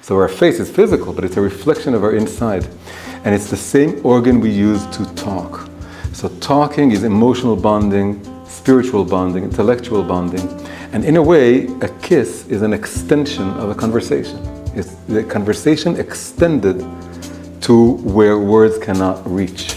So our face is physical, but it's a reflection of our inside. And it's the same organ we use to talk. So talking is emotional bonding, spiritual bonding, intellectual bonding. And in a way, a kiss is an extension of a conversation. It's the conversation extended to where words cannot reach.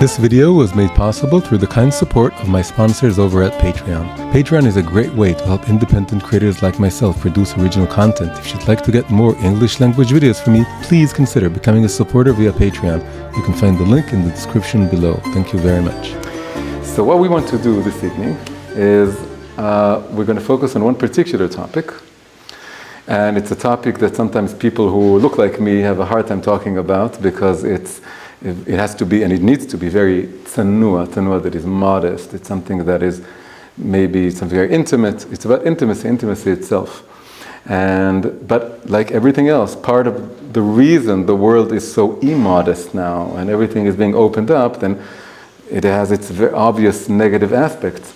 This video was made possible through the kind support of my sponsors over at Patreon. Patreon is a great way to help independent creators like myself produce original content. If you'd like to get more English language videos from me, please consider becoming a supporter via Patreon. You can find the link in the description below. Thank you very much. So what we want to do this evening is we're going to focus on one particular topic. And it's a topic that sometimes people who look like me have a hard time talking about because it has to be, and it needs to be very tsanua that is modest. It's something that is maybe something very intimate. It's about intimacy itself. But like everything else, part of the reason the world is so immodest now and everything is being opened up, then it has its very obvious negative aspects.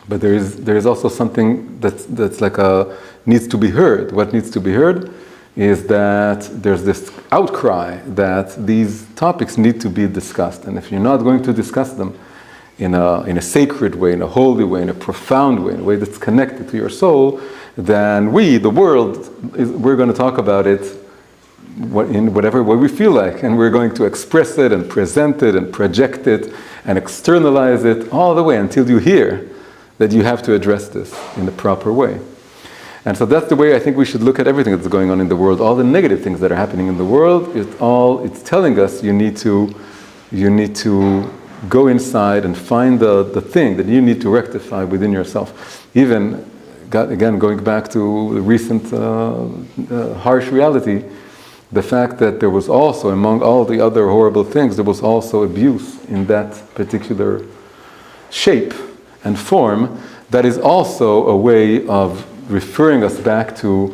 But there is also something that's like needs to be heard. What needs to be heard is that there's this outcry that these topics need to be discussed. And if you're not going to discuss them in a sacred way, in a holy way, in a profound way, in a way that's connected to your soul, then the world, we're going to talk about it in whatever way we feel like. And we're going to express it and present it and project it and externalize it all the way until you hear that you have to address this in the proper way. And so that's the way I think we should look at everything that's going on in the world. All the negative things that are happening in the world, it's telling us you need to go inside and find the thing that you need to rectify within yourself. Even, again, going back to the recent harsh reality, the fact that there was also, among all the other horrible things, there was also abuse in that particular shape and form, that is also a way of referring us back to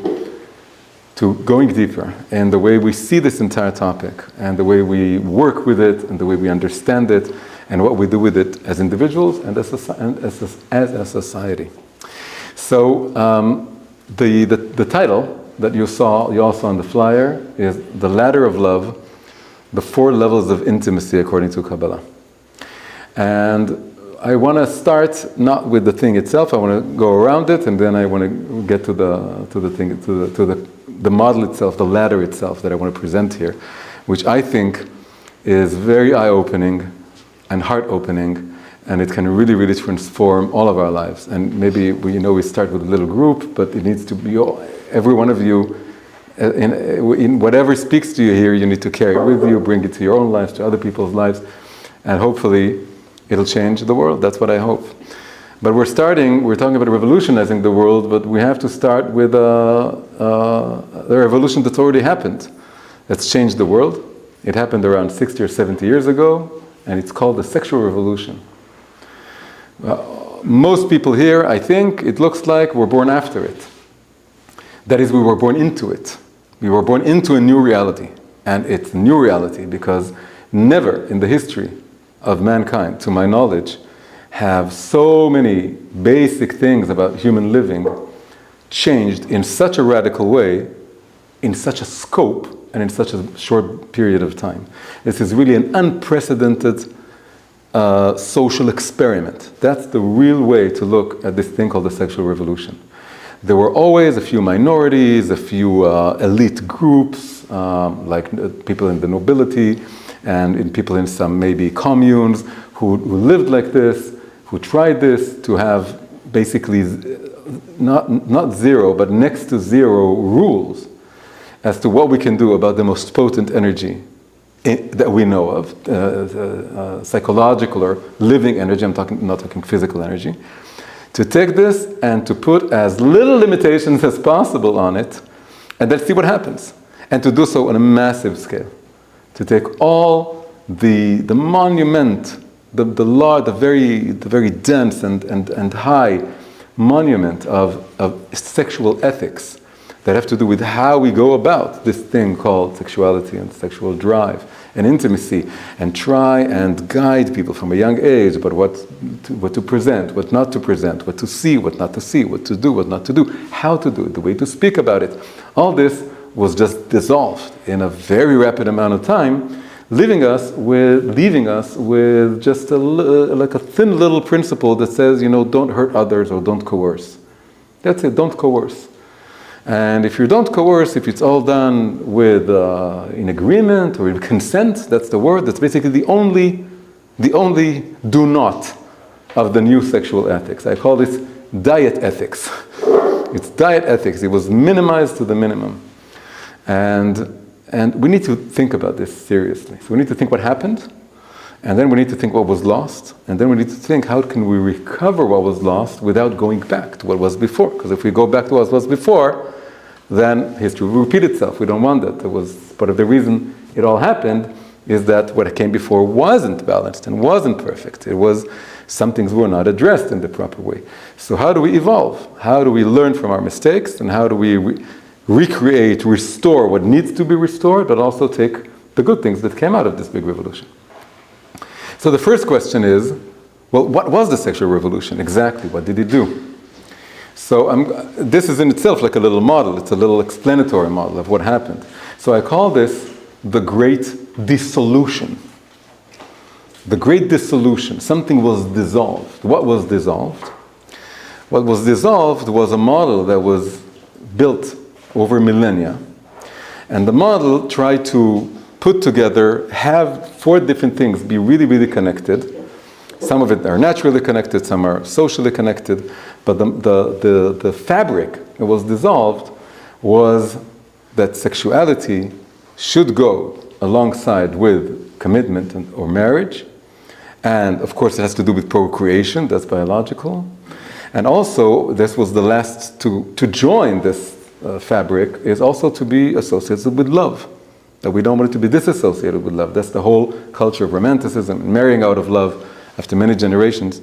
going deeper and the way we see this entire topic and the way we work with it and the way we understand it and what we do with it as individuals and as a society. So the title that you all saw on the flyer is The Ladder of Love, the 4 levels of intimacy according to Kabbalah. And I want to start not with the thing itself. I want to go around it, and then I want to get to the model itself, the ladder itself that I want to present here, which I think is very eye-opening and heart-opening, and it can really, really transform all of our lives. And maybe we start with a little group, but it needs to be every one of you. In whatever speaks to you here, you need to carry it with you, bring it to your own lives, to other people's lives, and hopefully it'll change the world. That's what I hope. But we're talking about revolutionizing the world, but we have to start with the revolution that's already happened. That's changed the world. It happened around 60 or 70 years ago, and it's called the sexual revolution. Most people here, I think, it looks like we're born after it. That is, we were born into it. We were born into a new reality. And it's a new reality because never in the history of mankind, to my knowledge, have so many basic things about human living changed in such a radical way, in such a scope, and in such a short period of time. This is really an unprecedented social experiment. That's the real way to look at this thing called the sexual revolution. There were always a few minorities, a few elite groups, like people in the nobility, and people in some maybe communes who lived like this, who tried this to have basically not zero, but next to zero rules as to what we can do about the most potent energy that we know of, psychological or living energy. I'm not talking physical energy. To take this and to put as little limitations as possible on it, and then see what happens, and to do so on a massive scale. To take all the monument, the very dense and high monument of sexual ethics that have to do with how we go about this thing called sexuality and sexual drive and intimacy, and try and guide people from a young age about what to present, what not to present, what to see, what not to see, what to do, what not to do, how to do it, the way to speak about it. All this was just dissolved in a very rapid amount of time, leaving us with just like a thin little principle that says, don't hurt others or don't coerce. That's it, don't coerce. And if you don't coerce, if it's all done with in agreement or in consent, that's the word, that's basically the only do not of the new sexual ethics. I call this diet ethics. It's diet ethics. It was minimized to the minimum. And we need to think about this seriously. So we need to think what happened, and then we need to think what was lost, and then we need to think how can we recover what was lost without going back to what was before. Because if we go back to what was before, then history will repeat itself. We don't want that. It was part of the reason it all happened is that what came before wasn't balanced and wasn't perfect. It was some things were not addressed in the proper way. So how do we evolve? How do we learn from our mistakes, and how do we recreate, restore what needs to be restored, but also take the good things that came out of this big revolution? So the first question is, well, what was the sexual revolution exactly? What did it do? So this is in itself like a little model. It's a little explanatory model of what happened. So I call this the Great Dissolution. The Great Dissolution. Something was dissolved. What was dissolved? What was dissolved was a model that was built over millennia. And the model tried to put together, have 4 different things be really, really connected. Some of it are naturally connected, some are socially connected, but the fabric that was dissolved was that sexuality should go alongside with commitment or marriage, and of course it has to do with procreation, that's biological, and also this was the last to join this fabric is also to be associated with love, that we don't want it to be disassociated with love. That's the whole culture of romanticism, marrying out of love after many generations,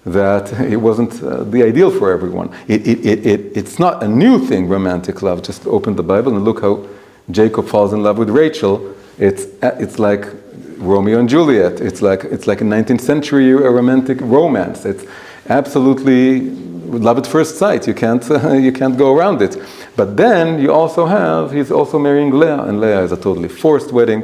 that it wasn't the ideal for everyone. It's not a new thing, romantic love. Just open the Bible and look how Jacob falls in love with Rachel. It's like Romeo and Juliet. It's like a 19th century romantic romance. It's absolutely love at first sight. You can't go around it. But then you also he's also marrying Leah, and Leah is a totally forced wedding.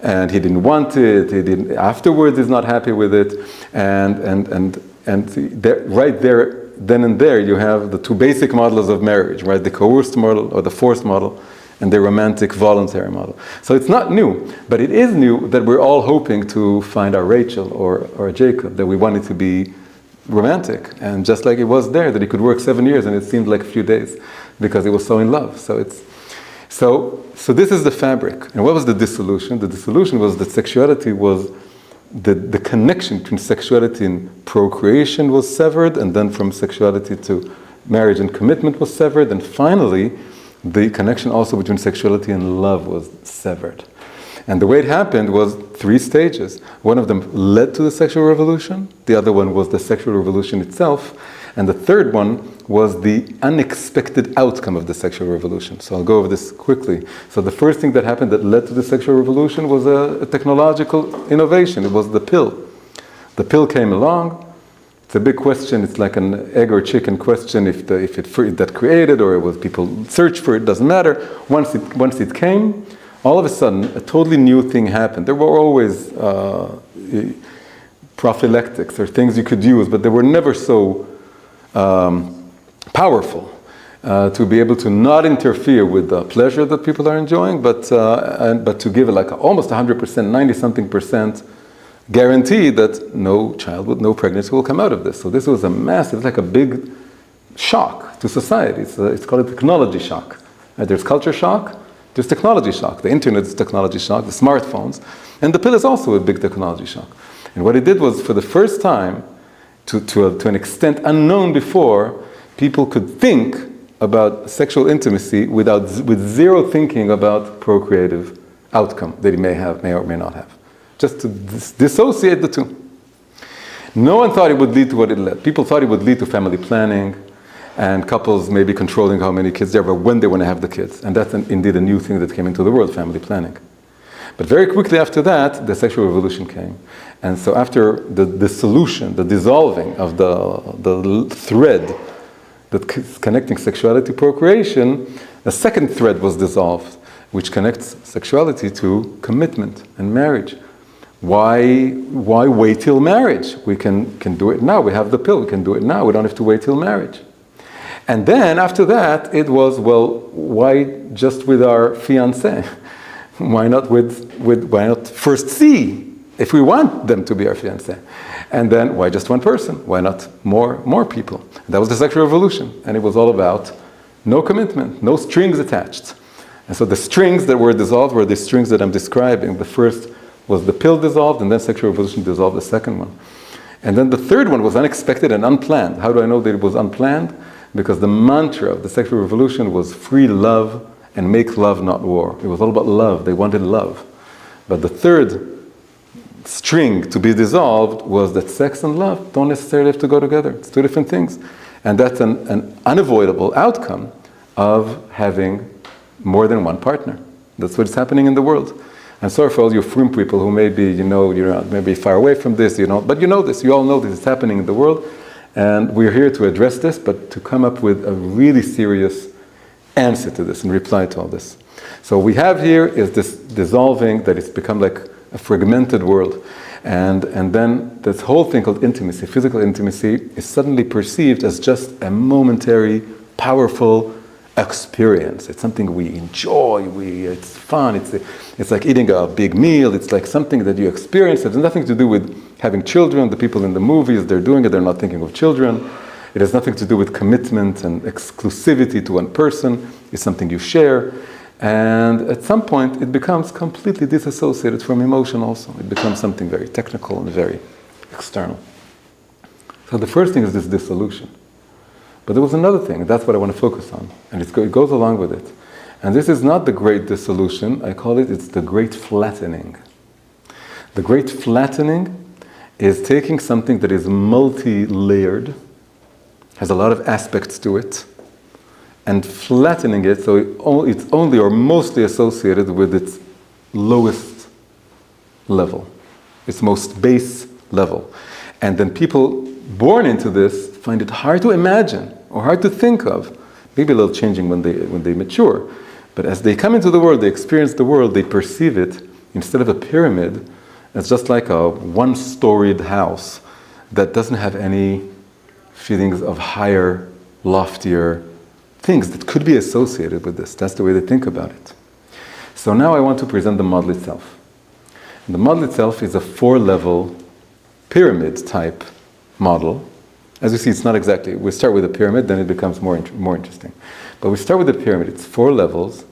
And he didn't want it. Afterwards, he's not happy with it. And right there, then and there, you have the 2 basic models of marriage, right? The coerced model or the forced model, and the romantic voluntary model. So it's not new, but it is new that we're all hoping to find our Rachel or Jacob, that we want it to be romantic. And just like it was there, that he could work 7 years and it seemed like a few days because he was so in love. So this is the fabric. And what was the dissolution? The dissolution was that sexuality was, the connection between sexuality and procreation was severed, and then from sexuality to marriage and commitment was severed, and finally, the connection also between sexuality and love was severed. And the way it happened was 3 stages. One of them led to the sexual revolution, the other one was the sexual revolution itself, and the third one was the unexpected outcome of the sexual revolution. So I'll go over this quickly. So the first thing that happened that led to the sexual revolution was a technological innovation. It was the pill. The pill came along. It's a big question. It's like an egg or chicken question. If that created, or it was people searched for it, doesn't matter. Once it came, all of a sudden a totally new thing happened. There were always prophylactics or things you could use, but they were never so powerful to be able to not interfere with the pleasure that people are enjoying, but to give it like almost 100%, 90-something% guarantee that no child with no pregnancy will come out of this. So this was a massive, it's like a big shock to society. It's called a technology shock. There's culture shock, there's technology shock. The internet is technology shock, the smartphones, and the pill is also a big technology shock. And what it did was, for the first time, to an extent unknown before, people could think about sexual intimacy with zero thinking about procreative outcome that it may or may not have. Just to dissociate the 2. No one thought it would lead to what it led. People thought it would lead to family planning and couples maybe controlling how many kids there are, but when they want to have the kids. And that's indeed a new thing that came into the world, family planning. But very quickly after that, the sexual revolution came. And so after the dissolution, the dissolving of the thread that's connecting sexuality to procreation, a second thread was dissolved, which connects sexuality to commitment and marriage. Why wait till marriage? We can do it now. We have the pill. We can do it now. We don't have to wait till marriage. And then after that, it was, well, why just with our fiancé? Why not why not first see if we want them to be our fiancé? And then why just one person? Why not more people? And that was the sexual revolution. And it was all about no commitment, no strings attached. And so the strings that were dissolved were the strings that I'm describing. The first was the pill dissolved, and then sexual revolution dissolved the second one. And then the third one was unexpected and unplanned. How do I know that it was unplanned? Because the mantra of the sexual revolution was free love and make love, not war. It was all about love. They wanted love. But the third string to be dissolved was that sex and love don't necessarily have to go together. It's two different things. And that's an unavoidable outcome of having more than one partner. That's what's happening in the world. I'm sorry for all you frum people who maybe, you're maybe far away from this, but you know this, you all know this is happening in the world. And we're here to address this, but to come up with a really serious answer to this and reply to all this. So what we have here is this dissolving that it's become like a fragmented world. And then this whole thing called intimacy, physical intimacy, is suddenly perceived as just a momentary, powerful experience. It's something we enjoy, it's fun, it's like eating a big meal, it's like something that you experience. It has nothing to do with having children. The people in the movies, they're doing it, they're not thinking of children. It has nothing to do with commitment and exclusivity to one person. It's something you share. And at some point, it becomes completely disassociated from emotion also. It becomes something very technical and very external. So the first thing is this dissolution. But there was another thing, and that's what I want to focus on. And it goes along with it. And this is not the great dissolution. I call it's the great flattening. The great flattening is taking something that is multi-layered, has a lot of aspects to it, and flattening it so it's only or mostly associated with its lowest level, its most base level. And then people born into this find it hard to imagine or hard to think of, maybe a little changing when they mature. But as they come into the world, they experience the world, they perceive it, instead of a pyramid, as just like a one-storied house that doesn't have any feelings of higher, loftier things that could be associated with this. That's the way they think about it. So now I want to present the model itself. And the model itself is a 4-level pyramid type model. As you see, it's not exactly, we start with a pyramid, then it becomes more interesting. But we start with a pyramid, it's 4 levels.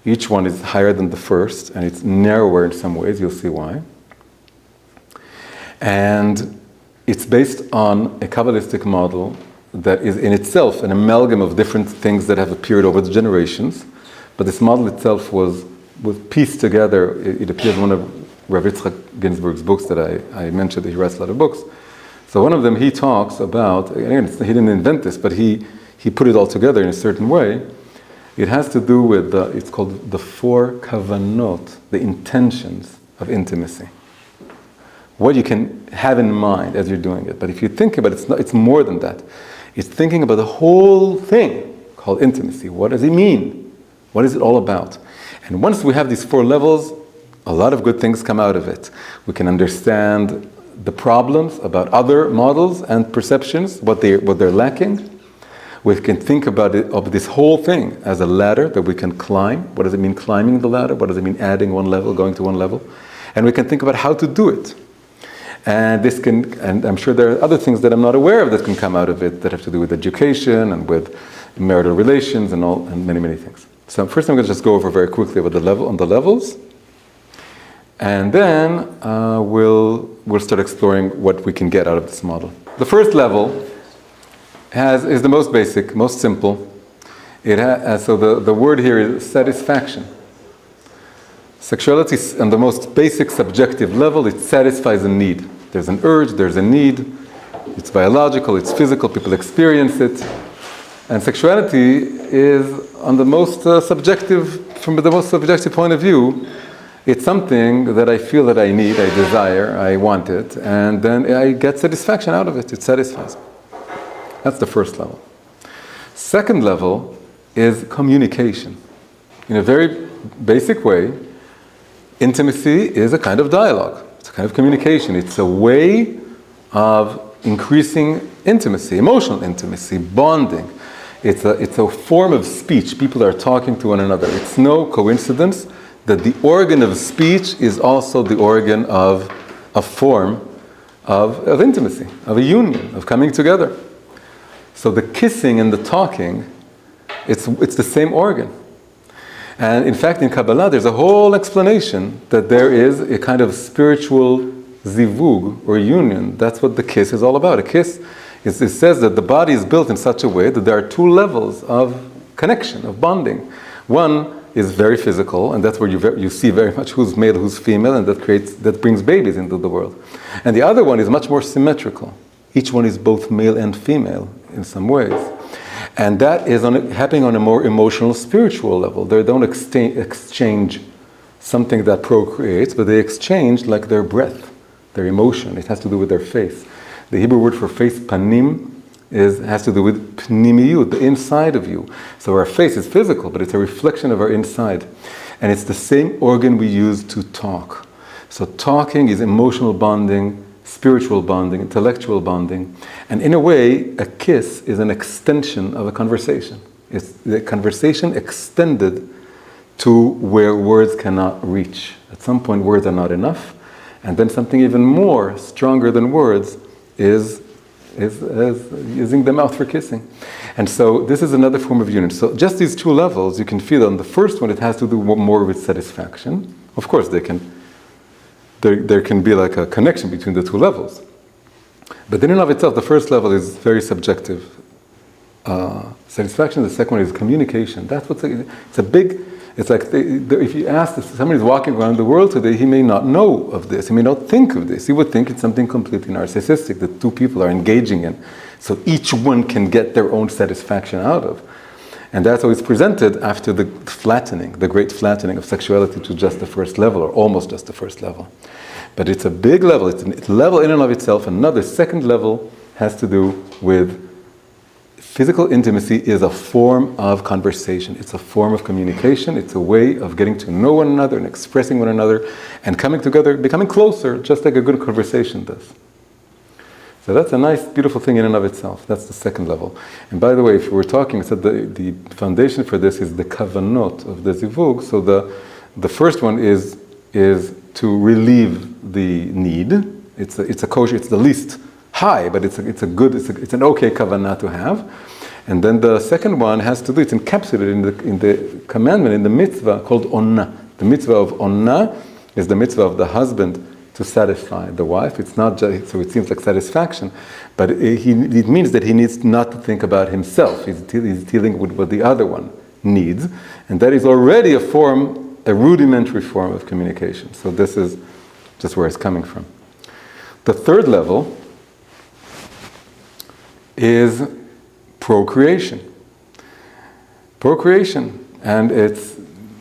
Each one is higher than the first, and it's narrower in some ways, you'll see why. And it's based on a Kabbalistic model that is in itself an amalgam of different things that have appeared over the generations. But this model itself was pieced together. It appears in one of Rav Yitzchak Ginsburg's books that I mentioned, that he writes a lot of books. So one of them, he talks about, again, he didn't invent this, but he put it all together in a certain way. It has to do with, it's called the 4 kavanot, the intentions of intimacy. What you can have in mind as you're doing it. But if you think about it, it's more than that. It's thinking about the whole thing called intimacy. What does it mean? What is it all about? And once we have these 4 levels, a lot of good things come out of it. We can understand the problems about other models and perceptions, what they're lacking. We can think about it, of this whole thing as a ladder that we can climb. What does it mean climbing the ladder? What does it mean adding one level, going to one level? And we can think about how to do it. And I'm sure there are other things that I'm not aware of that can come out of it that have to do with education and with marital relations and many, many things. So first I'm going to just go over very quickly about the levels. And then we'll start exploring what we can get out of this model. The first level is the most basic, most simple. So the word here is satisfaction. Sexuality, on the most basic subjective level, it satisfies a need. There's an urge, there's a need. It's biological, it's physical, people experience it. And sexuality is on the most subjective, from the most subjective point of view, It's something that I feel that I need, I desire, I want it, and then I get satisfaction out of it. It satisfies me. That's the first level. Second level is communication. In a very basic way, intimacy is a kind of dialogue. It's a kind of communication. It's a way of increasing intimacy, emotional intimacy, bonding. It's a form of speech. People are talking to one another. It's no coincidence that the organ of speech is also the organ of a form of intimacy, of a union, of coming together. So the kissing and the talking, it's the same organ. And in fact, in Kabbalah, there's a whole explanation that there is a kind of spiritual zivug, or union. That's what the kiss is all about. A kiss, it says that the body is built in such a way that there are two levels of connection, of bonding. One is very physical, and that's where you see very much who's male, who's female, and that brings babies into the world. And the other one is much more symmetrical. Each one is both male and female in some ways. And that is happening on a more emotional, spiritual level. They don't exchange something that procreates, but they exchange like their breath, their emotion. It has to do with their face. The Hebrew word for face, panim, has to do with pnimiyut, the inside of you. So our face is physical, but it's a reflection of our inside. And it's the same organ we use to talk. So talking is emotional bonding, spiritual bonding, intellectual bonding. And in a way, a kiss is an extension of a conversation. It's the conversation extended to where words cannot reach. At some point, words are not enough. And then something even more, stronger than words, is using the mouth for kissing. And so this is another form of union. So just these two levels, you can feel on the first one, it has to do more with satisfaction. Of course, there can be like a connection between the two levels. But in and of itself, the first level is very subjective. Satisfaction, the second one is communication. That's it's like if you ask if somebody's walking around the world today, he may not know of this, he may not think of this. He would think it's something completely narcissistic that two people are engaging in. So each one can get their own satisfaction out of. And that's how it's presented after the flattening, the great flattening of sexuality to just the first level, or almost just the first level. But it's a big level, it's a level in and of itself. Another second level has to do with physical intimacy is a form of conversation. It's a form of communication. It's a way of getting to know one another and expressing one another and coming together, becoming closer, just like a good conversation does. So that's a nice, beautiful thing in and of itself. That's the second level. And by the way, if we're talking, so the foundation for this is the kavanot of the zivug. So the first one is to relieve the need. It's a kosher, it's the least high, but it's an okay kavanah to have. And then the second one has to do, it's encapsulated in the commandment, in the mitzvah called onna. The mitzvah of onna is the mitzvah of the husband to satisfy the wife. It's not just, so it seems like satisfaction, but it means that he needs not to think about himself. He's dealing with what the other one needs. And that is already a rudimentary form of communication. So this is just where it's coming from. The third level is procreation. And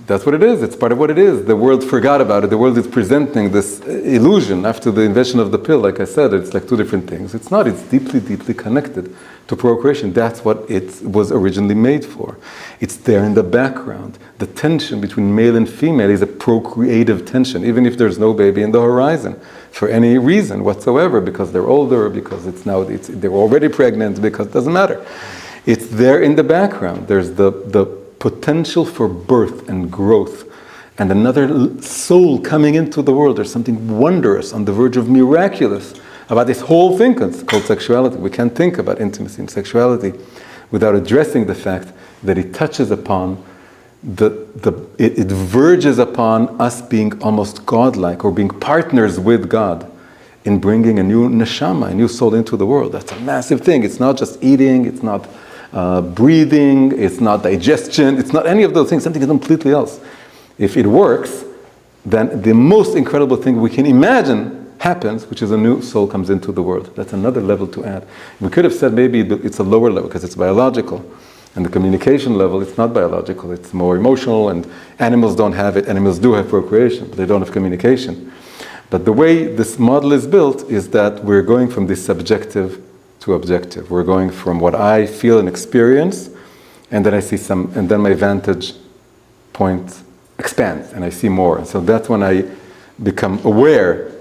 that's what it is. It's part of what it is. The world forgot about it. The world is presenting this illusion after the invention of the pill. Like I said, it's like two different things. It's not. It's deeply, deeply connected to procreation. That's what it was originally made for. It's there in the background. The tension between male and female is a procreative tension, even if there's no baby in the horizon, for any reason whatsoever, because they're older, because they're already pregnant, because it doesn't matter. It's there in the background. There's the potential for birth and growth and another soul coming into the world. There's something wondrous, on the verge of miraculous about this whole thing called sexuality. We can't think about intimacy and sexuality without addressing the fact that it touches upon it verges upon us being almost godlike, or being partners with God in bringing a new neshama, a new soul into the world. That's a massive thing. It's not just eating, it's not breathing, it's not digestion, it's not any of those things, something completely else. If it works, then the most incredible thing we can imagine happens, which is a new soul comes into the world. That's another level to add. We could have said maybe it's a lower level because it's biological. And the communication level, it's not biological, it's more emotional, and animals don't have it. Animals do have procreation, but they don't have communication. But the way this model is built is that we're going from this subjective to objective. We're going from what I feel and experience, and then I see and then my vantage point expands, and I see more. So that's when I become aware.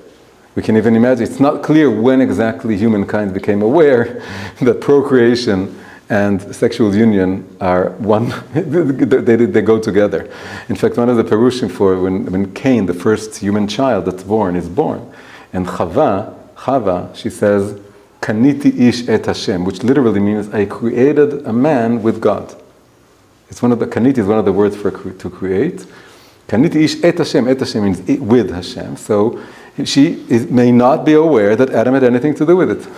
We can even imagine, it's not clear when exactly humankind became aware that procreation and sexual union are one, they go together. In fact, one of the Perushim for when Cain, the first human child that's born, is born, and Chava, she says, Kaniti ish et Hashem, which literally means I created a man with God. It's Kaniti is one of the words for to create. Kaniti ish et Hashem means with Hashem. So she may not be aware that Adam had anything to do with it.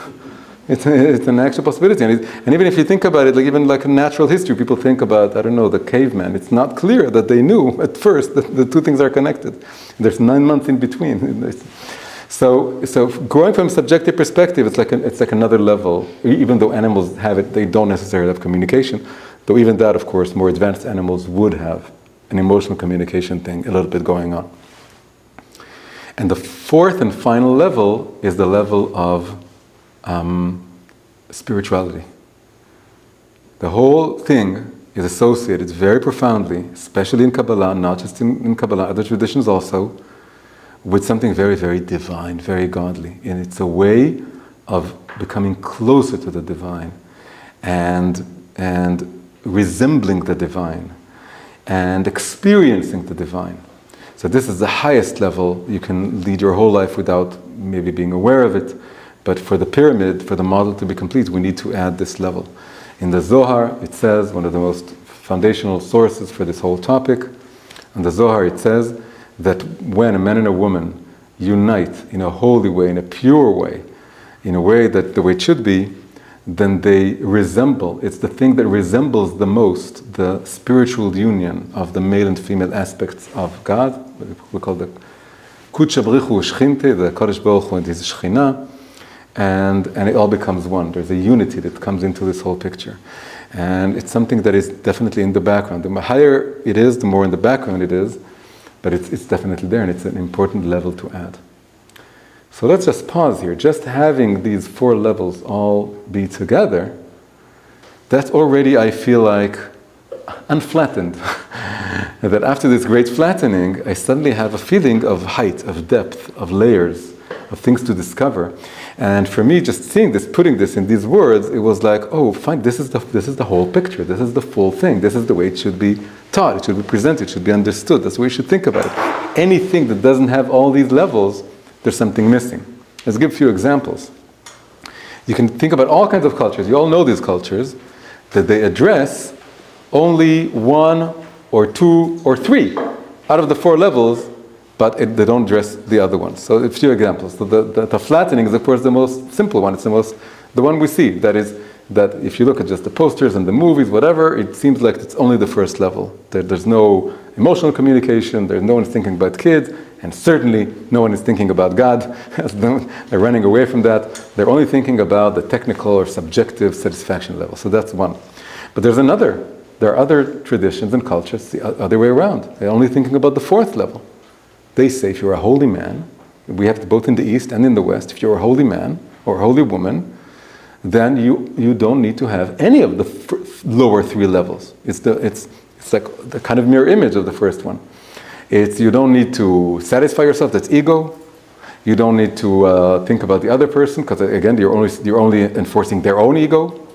It's an actual possibility. And even if you think about it, even like a natural history, people think about, the caveman. It's not clear that they knew at first that the two things are connected. There's 9 months in between. So growing from a subjective perspective, it's like another level. Even though animals have it, they don't necessarily have communication. Though even that, of course, more advanced animals would have an emotional communication thing a little bit going on. And the fourth and final level is the level of spirituality. The whole thing is associated very profoundly, especially in Kabbalah, not just in Kabbalah, other traditions also, with something very, very divine, very godly. And it's a way of becoming closer to the divine and resembling the divine and experiencing the divine. So this is the highest level. You can lead your whole life without maybe being aware of it. But for the pyramid, for the model to be complete, we need to add this level. In the Zohar, it says, one of the most foundational sources for this whole topic, in the Zohar it says that when a man and a woman unite in a holy way, in a pure way, in a way that the way it should be, then they resemble, it's the thing that resembles the most the spiritual union of the male and female aspects of God. We call the Kudsha B'richu Shchinte, the Kodesh Baruch Hu and his Shechina. And it all becomes one. There's a unity that comes into this whole picture. And it's something that is definitely in the background. The higher it is, the more in the background it is, but it's definitely there, and it's an important level to add. So let's just pause here. Just having these 4 levels all be together, that's already, I feel like, unflattened. That after this great flattening, I suddenly have a feeling of height, of depth, of layers, of things to discover. And for me, just seeing this, putting this in these words, it was like, oh, fine, this is the whole picture. This is the full thing. This is the way it should be taught. It should be presented. It should be understood. That's the way you should think about it. Anything that doesn't have all these levels, there's something missing. Let's give a few examples. You can think about all kinds of cultures. You all know these cultures, that they address only 1 or 2 or 3 out of the 4 levels, but they don't address the other ones. So a few examples. So the flattening is, of course, the most simple one. It's the one we see. That is, that if you look at just the posters and the movies, whatever, it seems like it's only the first level. There's no emotional communication, no one's thinking about kids, and certainly no one is thinking about God. They're running away from that. They're only thinking about the technical or subjective satisfaction level. So that's one. But there are other traditions and cultures the other way around. They're only thinking about the 4th level. They say if you're a holy man, we have it both in the East and in the West, if you're a holy man or a holy woman, then you don't need to have any of the lower 3 levels. It's like the kind of mirror image of the first one. You don't need to satisfy yourself, that's ego. You don't need to think about the other person, because again, you're only enforcing their own ego.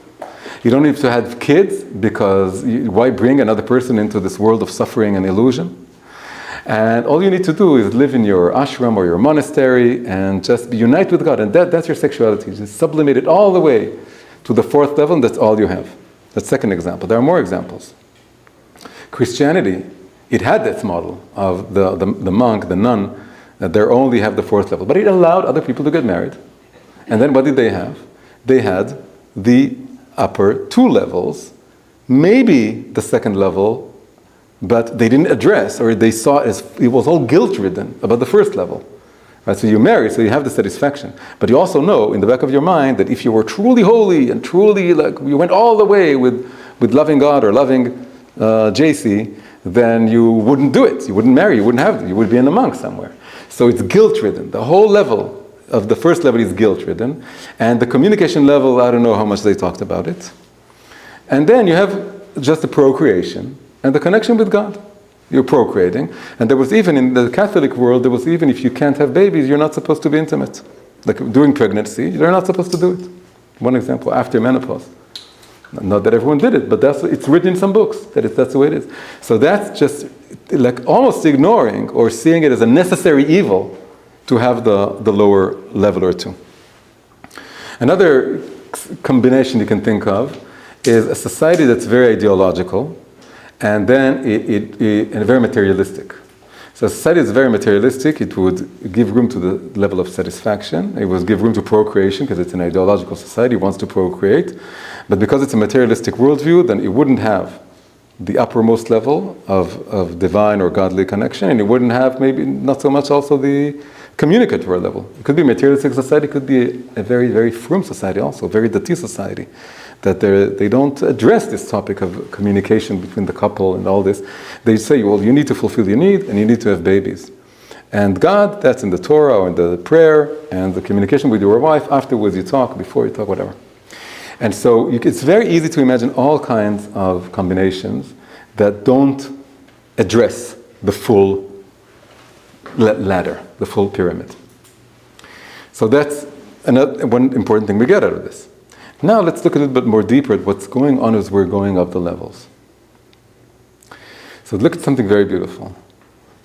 You don't need to have kids, because why bring another person into this world of suffering and illusion? And all you need to do is live in your ashram or your monastery and just unite with God. And that's your sexuality. Just sublimate it all the way to the 4th level, and that's all you have. That's the second example. There are more examples. Christianity, it had this model of the monk, the nun, that they only have the 4th level. But it allowed other people to get married. And then what did they have? They had the upper 2 levels, maybe the 2nd level, but they didn't address, or they saw it was all guilt-ridden about the 1st level. Right? So you marry, so you have the satisfaction. But you also know in the back of your mind that if you were truly holy and truly, like, you went all the way with with loving God or loving JC, then you wouldn't do it. You wouldn't marry. You wouldn't have it. You would be in a monk somewhere. So it's guilt-ridden. The whole level of the first level is guilt-ridden. And the communication level, I don't know how much they talked about it. And then you have just the procreation and the connection with God. You're procreating. And there was even, in the Catholic world, there was even, if you can't have babies, you're not supposed to be intimate. Like during pregnancy, you're not supposed to do it. One example, after menopause. Not that everyone did it, but it's written in some books that that's the way it is. So that's just like almost ignoring or seeing it as a necessary evil to have the lower level or two. Another combination you can think of is a society that's very ideological and then and very materialistic. So society is very materialistic. It would give room to the level of satisfaction. It would give room to procreation because it's an ideological society. It wants to procreate. But because it's a materialistic worldview, then it wouldn't have the uppermost level of divine or godly connection, and it wouldn't have maybe not so much also the communicatory level. It could be a materialistic society, it could be a very, very frum society also, a very dati society, that they don't address this topic of communication between the couple and all this. They say, well, you need to fulfill your need and you need to have babies. And God, that's in the Torah or in the prayer and the communication with your wife. Afterwards you talk, before you talk, whatever. And so it's very easy to imagine all kinds of combinations that don't address the full ladder, the full pyramid. So that's one important thing we get out of this. Now let's look a little bit more deeper at what's going on as we're going up the levels. So look at something very beautiful.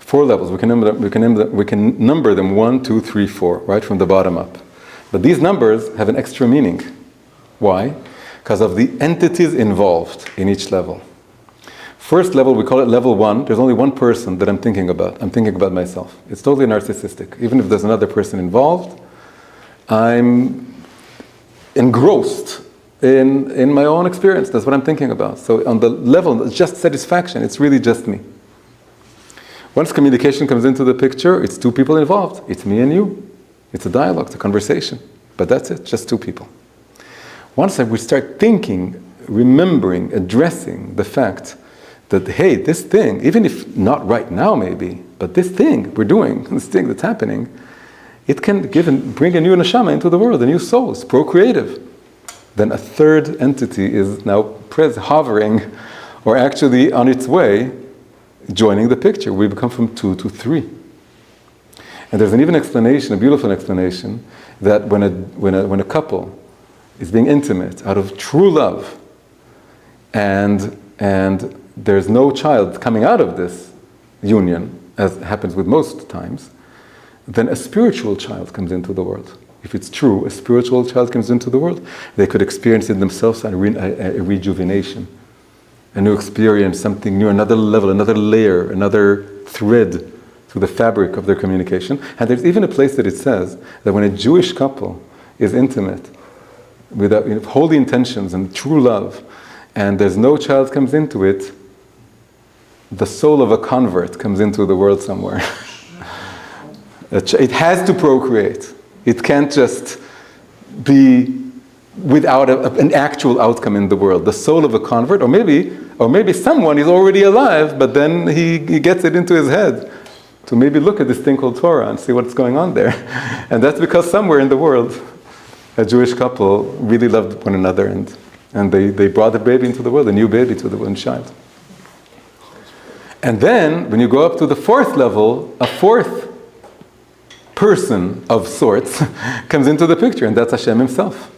4 levels. We can number them 1, 2, 3, 4, right from the bottom up. But these numbers have an extra meaning. Why? Because of the entities involved in each level. First level, we call it level 1. There's only one person that I'm thinking about. I'm thinking about myself. It's totally narcissistic. Even if there's another person involved, I'm engrossed in my own experience. That's what I'm thinking about. So on the level, it's just satisfaction. It's really just me. Once communication comes into the picture, it's 2 people involved. It's me and you. It's a dialogue, it's a conversation. But that's it, just 2 people. Once we start thinking, remembering, addressing the fact that, hey, this thing, even if not right now maybe, but this thing we're doing, this thing that's happening, it can bring a new neshama into the world, a new soul. It's procreative. Then a 3rd entity is now hovering, or actually on its way, joining the picture. We become from 2 to 3. And there's an even explanation, a beautiful explanation, that when a couple is being intimate out of true love, and there's no child coming out of this union, as happens with most times, then a spiritual child comes into the world. If it's true, a spiritual child comes into the world, they could experience in themselves a rejuvenation, a new experience, something new, another level, another layer, another thread through the fabric of their communication. And there's even a place that it says that when a Jewish couple is intimate, with holy intentions and true love, and there's no child comes into it, the soul of a convert comes into the world somewhere. It has to procreate. It can't just be without an actual outcome in the world. The soul of a convert, or maybe someone is already alive, but then he gets it into his head to maybe look at this thing called Torah and see what's going on there. And that's because somewhere in the world, a Jewish couple really loved one another, and they brought a baby into the world, a new baby to the one child. And then, when you go up to the 4th level, a 4th person of sorts comes into the picture, and that's Hashem himself.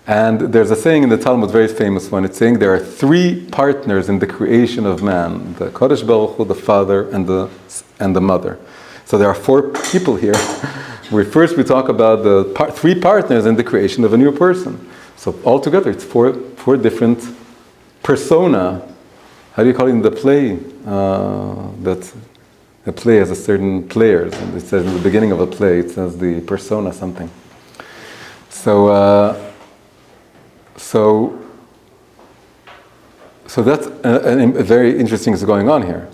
And there's a saying in the Talmud, very famous one. It's saying there are 3 partners in the creation of man: the Kodesh Baruch Hu, the Father, and the Mother. So there are 4 people here. First we talk about the 3 partners in the creation of a new person. So altogether it's 4 different persona. How do you call it in the play? That a play has a certain players, and it says in the beginning of a play, it says the persona something. So that's a very interesting thing going on here.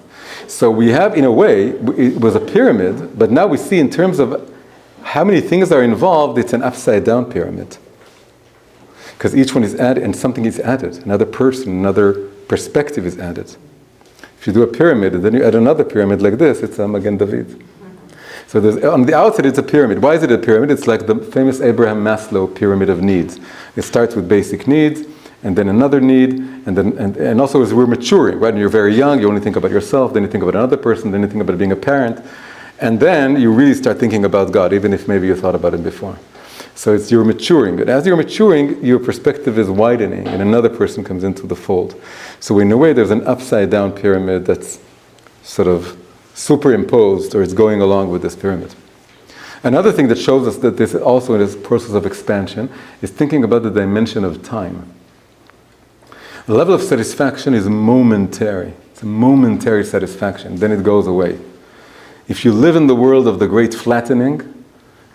So we have, in a way, it was a pyramid, but now we see in terms of how many things are involved, it's an upside down pyramid. Because each one is added, and something is added. Another person, another perspective is added. If you do a pyramid, and then you add another pyramid like this, it's a Magen David. So on the outside, it's a pyramid. Why is it a pyramid? It's like the famous Abraham Maslow pyramid of needs. It starts with basic needs, and then another need, and also as we're maturing, right? When you're very young, you only think about yourself, then you think about another person, then you think about being a parent, and then you really start thinking about God, even if maybe you thought about it before. So you're maturing. But as you're maturing, your perspective is widening, and another person comes into the fold. So in a way, there's an upside-down pyramid that's sort of superimposed, or it's going along with this pyramid. Another thing that shows us that this also in this process of expansion is thinking about the dimension of time. The level of satisfaction is momentary. It's a momentary satisfaction. Then it goes away. If you live in the world of the great flattening,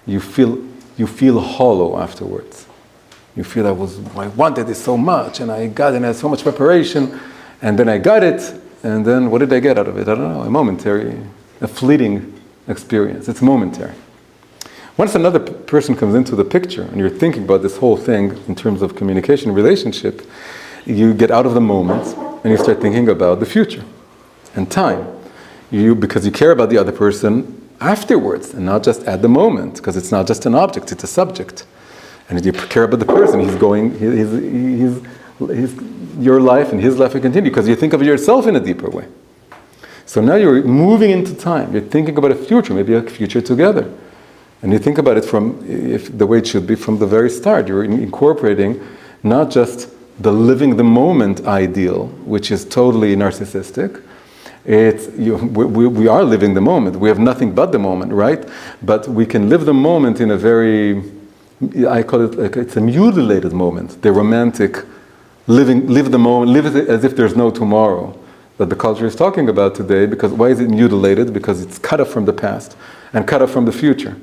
you feel hollow afterwards. You feel I wanted this so much, and I got it, and I had so much preparation, and then I got it, and then what did I get out of it? I don't know, a fleeting experience. It's momentary. Once another person comes into the picture, and you're thinking about this whole thing in terms of communication, relationship, you get out of the moment, and you start thinking about the future and time. Because you care about the other person afterwards, and not just at the moment, because it's not just an object, it's a subject. And you care about the person, your life and his life will continue, because you think of yourself in a deeper way. So now you're moving into time, you're thinking about a future, maybe a future together. And you think about it the way it should be from the very start. You're incorporating not just the living the moment ideal, which is totally narcissistic. We are living the moment. We have nothing but the moment, right? But we can live the moment in a very, I call it it's a mutilated moment. The romantic, live the moment, live it as if there's no tomorrow that the culture is talking about today. Because why is it mutilated? Because it's cut off from the past and cut off from the future.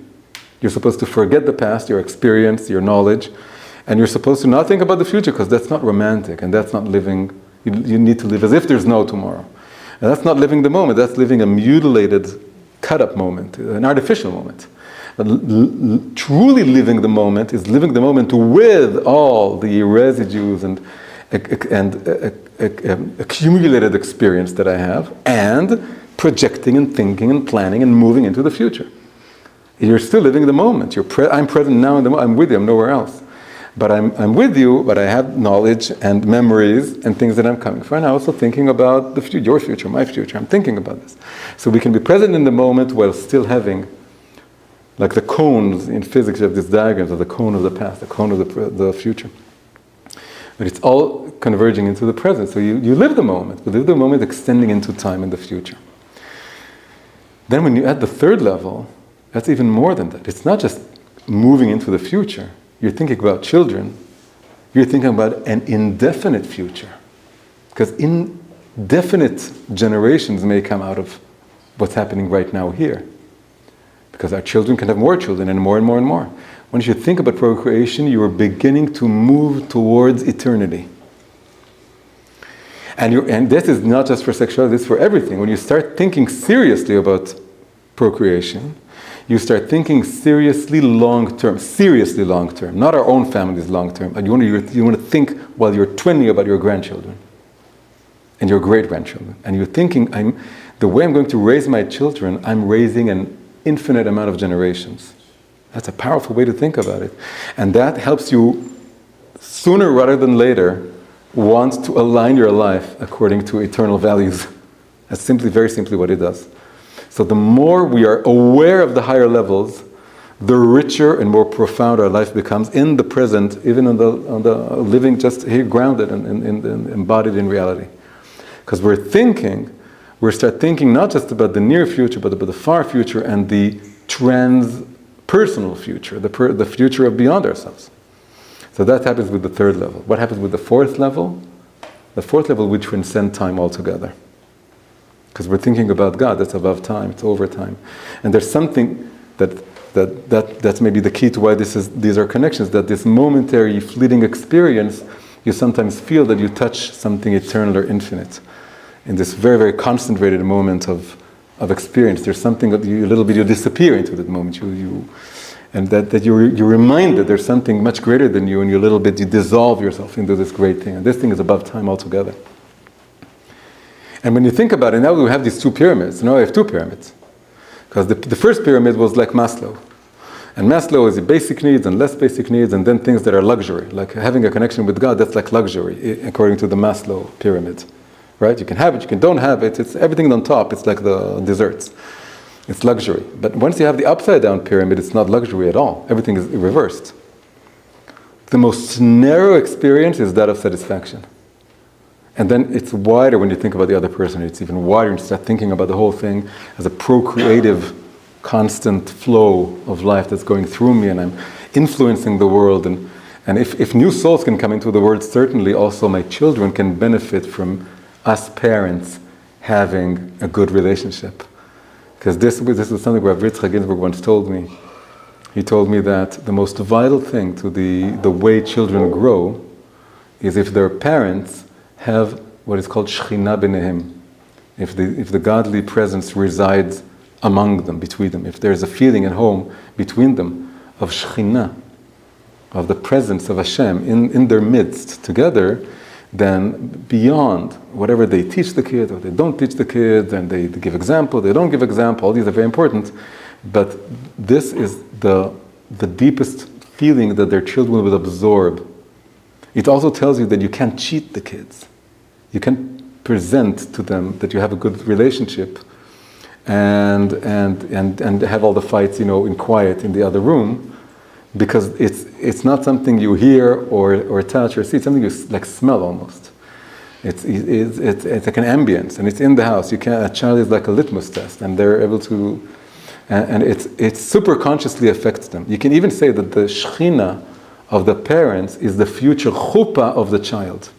You're supposed to forget the past, your experience, your knowledge, and you're supposed to not think about the future, because that's not romantic and that's not living. You need to live as if there's no tomorrow. And that's not living the moment, that's living a mutilated, cut-up moment, an artificial moment. But truly living the moment is living the moment with all the residues and accumulated experience that I have, and projecting and thinking and planning and moving into the future. You're still living the moment. I'm present now in the moment. I'm with you, I'm nowhere else. But I'm with you, but I have knowledge and memories and things that I'm coming from. And I'm also thinking about the future, your future, my future. I'm thinking about this. So we can be present in the moment while still having, like the cones in physics, you have these diagrams of the cone of the past, the cone of the future. But it's all converging into the present. So you live the moment. You live the moment extending into time in the future. Then when you add the third level, that's even more than that. It's not just moving into the future. You're thinking about children. You're thinking about an indefinite future. Because indefinite generations may come out of what's happening right now here. Because our children can have more children and more and more and more. Once you think about procreation, you are beginning to move towards eternity. And this is not just for sexuality, this is for everything. When you start thinking seriously about procreation, you start thinking seriously long-term, not our own families long-term. You want to think while you're 20 about your grandchildren and your great-grandchildren. And you're thinking, the way I'm going to raise my children, I'm raising an infinite amount of generations. That's a powerful way to think about it. And that helps you, sooner rather than later, want to align your life according to eternal values. That's very simply what it does. So the more we are aware of the higher levels, the richer and more profound our life becomes in the present, even on the living just here, grounded and embodied in reality. Because we start thinking not just about the near future, but about the far future and the transpersonal future, the future of beyond ourselves. So that happens with the third level. What happens with the fourth level? The fourth level, we transcend time altogether. Because we're thinking about God, that's above time, it's over time. And there's something that's maybe the key to why these are connections, that this momentary, fleeting experience, you sometimes feel that you touch something eternal or infinite. In this very, very concentrated moment of experience, there's something that you disappear into that moment. And that you're reminded there's something much greater than you, and you dissolve yourself into this great thing. And this thing is above time altogether. And when you think about it, now we have these two pyramids. Now we have two pyramids. Because the first pyramid was like Maslow. And Maslow is the basic needs and less basic needs, and then things that are luxury. Like having a connection with God, that's like luxury, according to the Maslow pyramid. Right? You can have it, you can don't have it. It's everything on top. It's like the desserts. It's luxury. But once you have the upside down pyramid, it's not luxury at all. Everything is reversed. The most narrow experience is that of satisfaction. And then it's wider when you think about the other person. It's even wider and you start thinking about the whole thing as a procreative, constant flow of life that's going through me, and I'm influencing the world. And if new souls can come into the world, certainly also my children can benefit from us parents having a good relationship. Because this was something Rabbi Yitzchak Ginsburg once told me. He told me that the most vital thing to the way children grow is if their parents have what is called Shechina b'nehem. If the godly presence resides among them, between them. If there's a feeling at home between them of Shechina, of the presence of Hashem in their midst together, then beyond whatever they teach the kids or they don't teach the kids, and they give example, they don't give example, all these are very important, but this is the deepest feeling that their children will absorb. It also tells you that you can't cheat the kids. You can present to them that you have a good relationship and have all the fights, in quiet in the other room, because it's not something you hear or touch or see. It's something you like smell almost. It's like an ambience, and it's in the house. A child is like a litmus test, and they're able to, and it super consciously affects them. You can even say that the Shechina of the parents is the future chuppah of the child.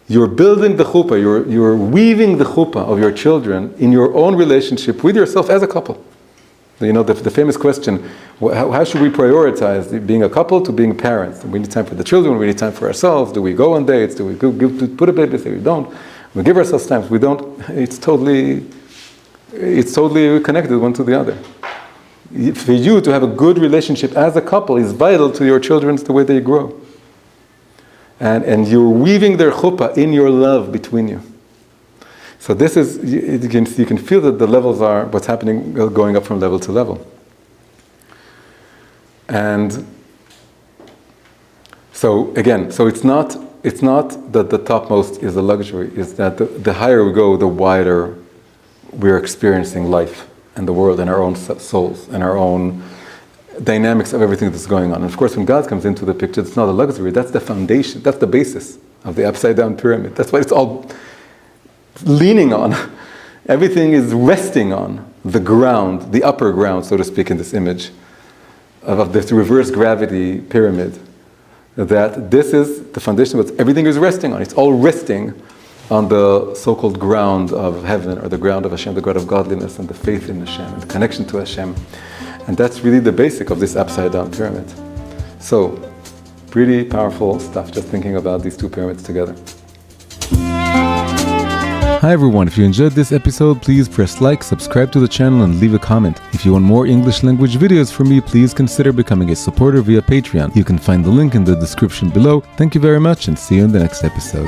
You're building the chuppah, you're weaving the chuppah of your children in your own relationship with yourself as a couple. The famous question, how should we prioritize being a couple to being parents? We need time for the children, we need time for ourselves. Do we go on dates? Do we put a baby? Say we don't. We give ourselves time. If we don't, it's totally connected one to the other. For you to have a good relationship as a couple is vital to your children, the way they grow. And you're weaving their chuppah in your love between you. So this is, you can feel that the levels are what's happening, going up from level to level. And so again, it's not that the topmost is a luxury, it's that the higher we go, the wider we're experiencing life and the world and our own souls and our own dynamics of everything that's going on. And of course, when God comes into the picture, it's not a luxury, that's the foundation, that's the basis of the upside down pyramid. That's what it's all leaning on. Everything is resting on the ground, the upper ground, so to speak, in this image of this reverse gravity pyramid. That this is the foundation of what everything is resting on. It's all resting on the so-called ground of heaven, or the ground of Hashem, the ground of godliness, and the faith in Hashem, and the connection to Hashem. And that's really the basic of this upside down pyramid. So, pretty powerful stuff, just thinking about these two pyramids together. Hi everyone, if you enjoyed this episode, please press like, subscribe to the channel, and leave a comment. If you want more English language videos from me, please consider becoming a supporter via Patreon. You can find the link in the description below. Thank you very much, and see you in the next episode.